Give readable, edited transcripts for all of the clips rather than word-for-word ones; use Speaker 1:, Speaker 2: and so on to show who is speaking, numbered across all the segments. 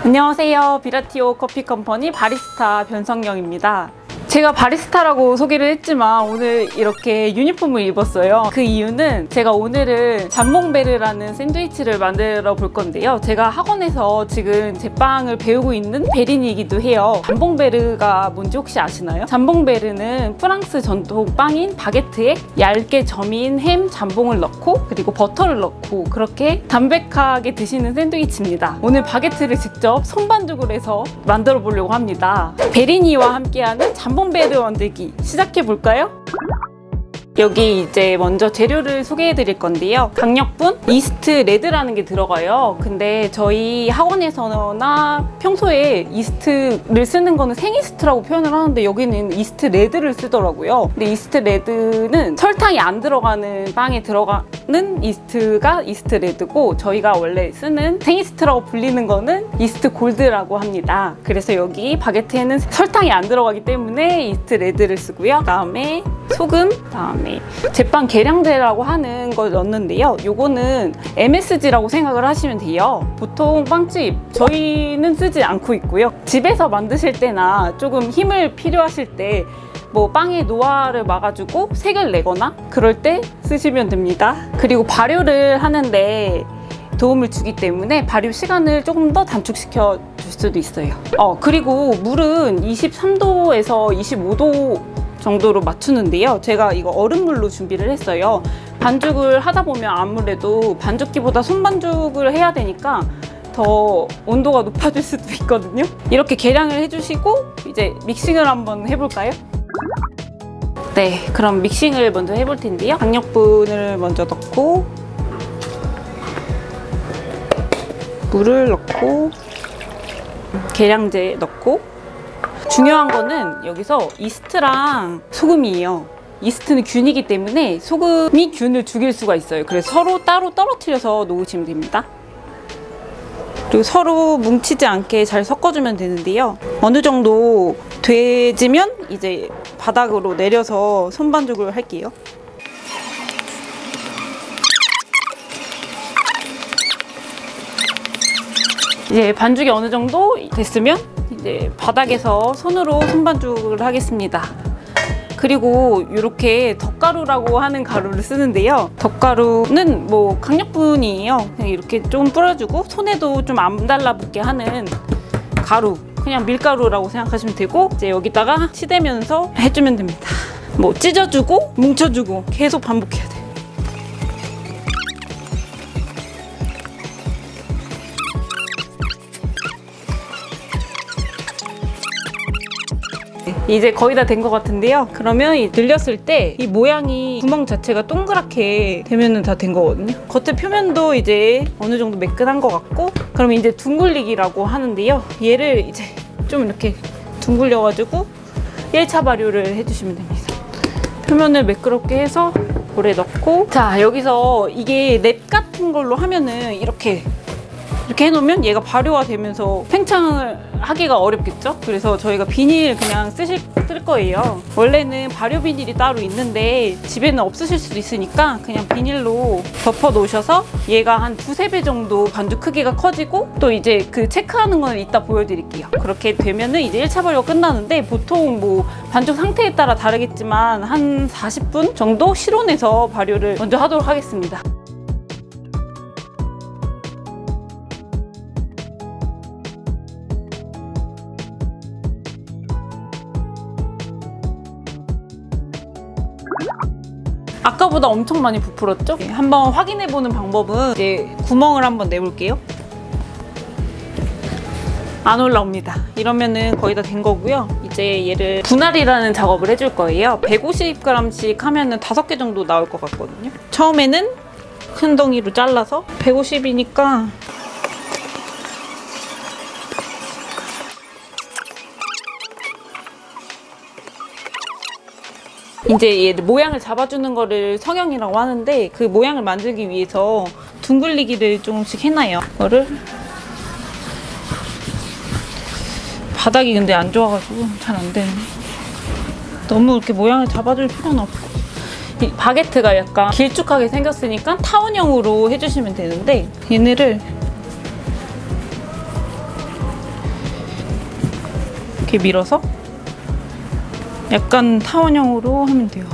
Speaker 1: 안녕하세요. 비라티오 커피 컴퍼니 바리스타 변성영입니다. 제가 바리스타라고 소개를 했지만 오늘 이렇게 유니폼을 입었어요. 그 이유는 제가 오늘은 잠봉베르라는 샌드위치를 만들어 볼 건데요. 제가 학원에서 지금 제빵을 배우고 있는 베린이기도 해요. 잠봉베르가 뭔지 혹시 아시나요? 잠봉베르는 프랑스 전통 빵인 바게트에 얇게 점인 햄 잠봉을 넣고 그리고 버터를 넣고 그렇게 담백하게 드시는 샌드위치입니다. 오늘 바게트를 직접 손반죽을 해서 만들어 보려고 합니다. 베린이와 함께하는 잠봉베르 만들기 시작해볼까요? 여기 이제 먼저 재료를 소개해 드릴 건데요. 강력분, 이스트 레드라는 게 들어가요. 근데 저희 학원에서나 평소에 이스트를 쓰는 거는 생이스트라고 표현을 하는데 여기는 이스트 레드를 쓰더라고요. 근데 이스트 레드는 설탕이 안 들어가는 빵에 들어가는 이스트가 이스트 레드고 저희가 원래 쓰는 생이스트라고 불리는 거는 이스트 골드라고 합니다. 그래서 여기 바게트에는 설탕이 안 들어가기 때문에 이스트 레드를 쓰고요. 그다음에 소금, 그다음에 제빵 계량제라고 하는 걸 넣는데요. 요거는 MSG라고 생각을 하시면 돼요. 보통 빵집 저희는 쓰지 않고 있고요. 집에서 만드실 때나 조금 힘을 필요하실 때 뭐 빵에 노화를 막아주고 색을 내거나 그럴 때 쓰시면 됩니다. 그리고 발효를 하는데 도움을 주기 때문에 발효 시간을 조금 더 단축시켜 줄 수도 있어요. 그리고 물은 23도에서 25도 정도로 맞추는데요. 제가 이거 얼음물로 준비를 했어요. 반죽을 하다 보면 아무래도 반죽기보다 손반죽을 해야 되니까 더 온도가 높아질 수도 있거든요. 이렇게 계량을 해주시고 이제 믹싱을 한번 해볼까요? 네, 그럼 믹싱을 먼저 해볼 텐데요. 강력분을 먼저 넣고 물을 넣고 계량제 넣고 중요한 거는 여기서 이스트랑 소금이에요. 이스트는 균이기 때문에 소금이 균을 죽일 수가 있어요. 그래서 서로 따로 떨어뜨려서 놓으시면 됩니다. 그리고 서로 뭉치지 않게 잘 섞어주면 되는데요. 어느 정도 돼지면 이제 바닥으로 내려서 손반죽을 할게요. 이제 반죽이 어느 정도 됐으면 이제 바닥에서 손으로 손반죽을 하겠습니다. 그리고 이렇게 덧가루라고 하는 가루를 쓰는데요. 덧가루는 뭐 강력분이에요. 그냥 이렇게 좀 뿌려주고 손에도 좀 안 달라붙게 하는 가루, 그냥 밀가루라고 생각하시면 되고 이제 여기다가 치대면서 해주면 됩니다. 뭐 찢어주고 뭉쳐주고 계속 반복해야 돼요. 이제 거의 다 된 것 같은데요. 그러면 늘렸을 때 이 모양이 구멍 자체가 동그랗게 되면 다 된 거거든요. 겉에 표면도 이제 어느 정도 매끈한 것 같고 그러면 이제 둥글리기라고 하는데요. 얘를 이제 좀 이렇게 둥글려가지고 1차 발효를 해주시면 됩니다. 표면을 매끄럽게 해서 볼에 넣고 자, 여기서 이게 랩 같은 걸로 하면은 이렇게 해놓으면 얘가 발효가 되면서 팽창을 하기가 어렵겠죠? 그래서 저희가 비닐 그냥 쓸 거예요. 원래는 발효 비닐이 따로 있는데 집에는 없으실 수도 있으니까 그냥 비닐로 덮어 놓으셔서 얘가 한 2~3배 정도 반죽 크기가 커지고 또 이제 그 체크하는 건 이따 보여드릴게요. 그렇게 되면은 이제 1차 발효가 끝나는데 보통 뭐 반죽 상태에 따라 다르겠지만 한 40분 정도 실온에서 발효를 먼저 하도록 하겠습니다. 아까보다 엄청 많이 부풀었죠? 한번 확인해보는 방법은 이제 구멍을 한번 내볼게요. 안 올라옵니다. 이러면은 거의 다 된 거고요. 이제 얘를 분할이라는 작업을 해줄 거예요. 150g씩 하면은 5개 정도 나올 것 같거든요. 처음에는 큰 덩이로 잘라서 150이니까 이제 얘 모양을 잡아주는 거를 성형이라고 하는데 그 모양을 만들기 위해서 둥글리기를 조금씩 해놔요. 이거를 바닥이 근데 안 좋아가지고 잘 안 되네. 너무 이렇게 모양을 잡아줄 필요는 없고 이 바게트가 약간 길쭉하게 생겼으니까 타원형으로 해주시면 되는데 얘네를 이렇게 밀어서 약간 타원형으로 하면 돼요.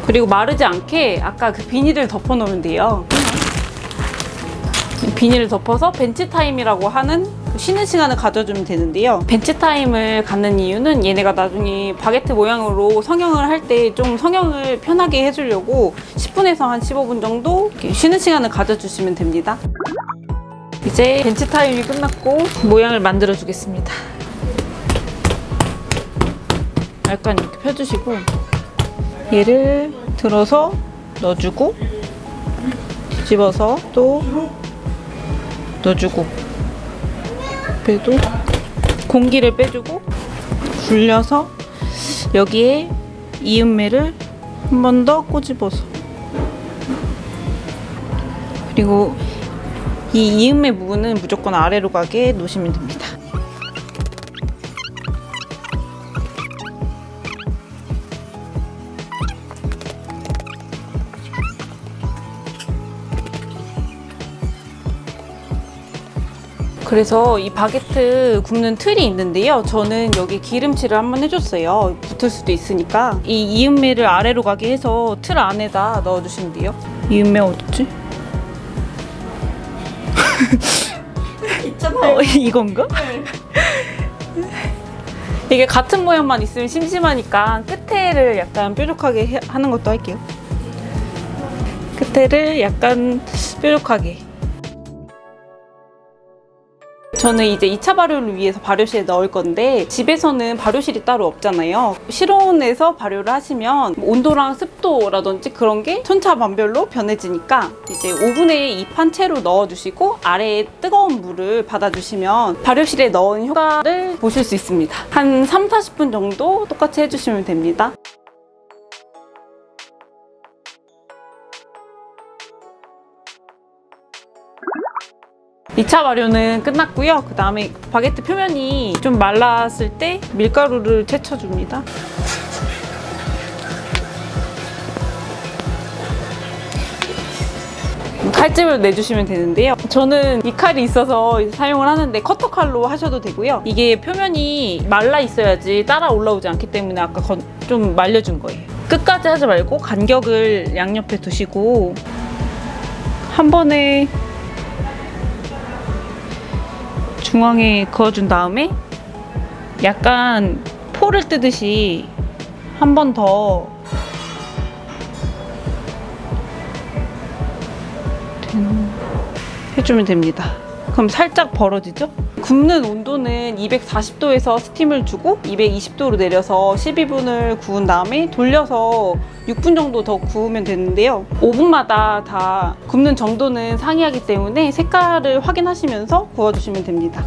Speaker 1: 그리고 마르지 않게 아까 그 비닐을 덮어 놓으면 돼요. 비닐을 덮어서 벤치타임이라고 하는 쉬는 시간을 가져주면 되는데요. 벤치타임을 갖는 이유는 얘네가 나중에 바게트 모양으로 성형을 할 때 좀 성형을 편하게 해주려고 10분에서 한 15분 정도 이렇게 쉬는 시간을 가져주시면 됩니다. 이제 벤치타임이 끝났고 모양을 만들어 주겠습니다. 약간 이렇게 펴주시고 얘를 들어서 넣어주고 뒤집어서 또 넣어주고 빼도 공기를 빼주고 굴려서 여기에 이음매를 한 번 더 꼬집어서 그리고 이 이음매 부분은 무조건 아래로 가게 놓으시면 됩니다. 그래서 이 바게트 굽는 틀이 있는데요. 저는 여기 기름칠을 한번 해줬어요. 붙을 수도 있으니까. 이 이음매를 아래로 가게 해서 틀 안에다 넣어주시면 돼요. 이음매 어딨지?
Speaker 2: 있잖아요.
Speaker 1: 이건가?
Speaker 2: 네.
Speaker 1: 이게 같은 모양만 있으면 심심하니까 끝에를 약간 뾰족하게 하는 것도 할게요. 끝에를 약간 뾰족하게. 저는 이제 2차 발효를 위해서 발효실에 넣을 건데 집에서는 발효실이 따로 없잖아요. 실온에서 발효를 하시면 온도랑 습도라든지 그런 게 천차만별로 변해지니까 이제 오븐에 입한 채로 넣어주시고 아래에 뜨거운 물을 받아주시면 발효실에 넣은 효과를 보실 수 있습니다. 한 3~40분 정도 똑같이 해주시면 됩니다. 2차 발효는 끝났고요. 그 다음에 바게트 표면이 좀 말랐을 때 밀가루를 채쳐줍니다. 칼집을 내주시면 되는데요. 저는 이 칼이 있어서 사용을 하는데 커터칼로 하셔도 되고요. 이게 표면이 말라 있어야지 따라 올라오지 않기 때문에 아까 좀 말려준 거예요. 끝까지 하지 말고 간격을 양옆에 두시고 한 번에 중앙에 그어준 다음에 약간 포를 뜨듯이 한 번 더 해주면 됩니다. 그럼 살짝 벌어지죠? 굽는 온도는 240도에서 스팀을 주고 220도로 내려서 12분을 구운 다음에 돌려서 6분 정도 더 구우면 되는데요. 오븐마다 다 굽는 정도는 상이하기 때문에 색깔을 확인하시면서 구워주시면 됩니다.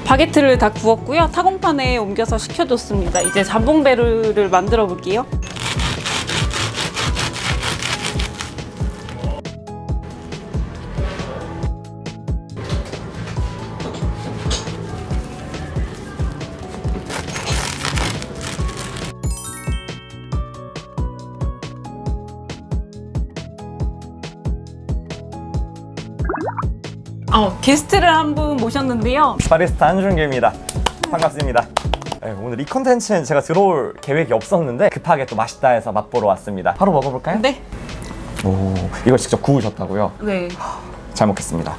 Speaker 1: 바게트를 다 구웠고요. 타공판에 옮겨서 식혀줬습니다. 이제 잠봉베르를 만들어 볼게요. 게스트를 한 분 모셨는데요.
Speaker 3: 바리스타 한준규입니다. 반갑습니다. 네, 오늘 이 컨텐츠는 제가 들어올 계획이 없었는데 급하게 또 맛있다 해서 맛보러 왔습니다. 바로 먹어볼까요?
Speaker 1: 네.
Speaker 3: 오, 이걸 직접 구우셨다고요?
Speaker 1: 네.
Speaker 3: 잘 먹겠습니다.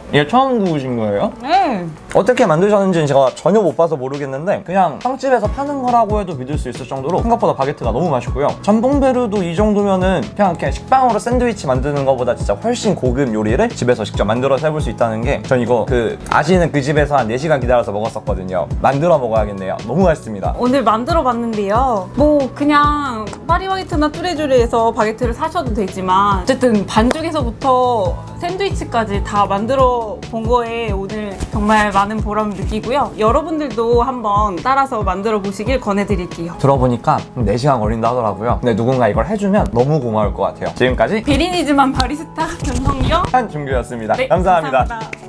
Speaker 3: 이게 처음 구우신 거예요?
Speaker 1: 네.
Speaker 3: 어떻게 만드셨는지는 제가 전혀 못 봐서 모르겠는데 그냥 빵집에서 파는 거라고 해도 믿을 수 있을 정도로 생각보다 바게트가 너무 맛있고요. 잠봉베르도 이 정도면은 그냥 이렇게 식빵으로 샌드위치 만드는 것보다 진짜 훨씬 고급 요리를 집에서 직접 만들어서 해볼 수 있다는 게 전 이거 아시는 그 집에서 한 4시간 기다려서 먹었었거든요. 만들어 먹어야겠네요. 너무 맛있습니다.
Speaker 1: 오늘 만들어 봤는데요. 뭐 그냥 파리바게트나 뚜레쥬르에서 바게트를 사셔도 되지만 어쨌든 반죽에서부터 샌드위치까지 다 만들어 본 거에 오늘 정말 많은 보람을 느끼고요. 여러분들도 한번 따라서 만들어 보시길 권해드릴게요.
Speaker 3: 들어보니까 4시간 걸린다 하더라고요. 근데 누군가 이걸 해주면 너무 고마울 것 같아요. 지금까지
Speaker 1: 베리니즈만 바리스타 변성경
Speaker 3: 한준규였습니다.
Speaker 1: 네,
Speaker 3: 감사합니다.
Speaker 1: 감사합니다.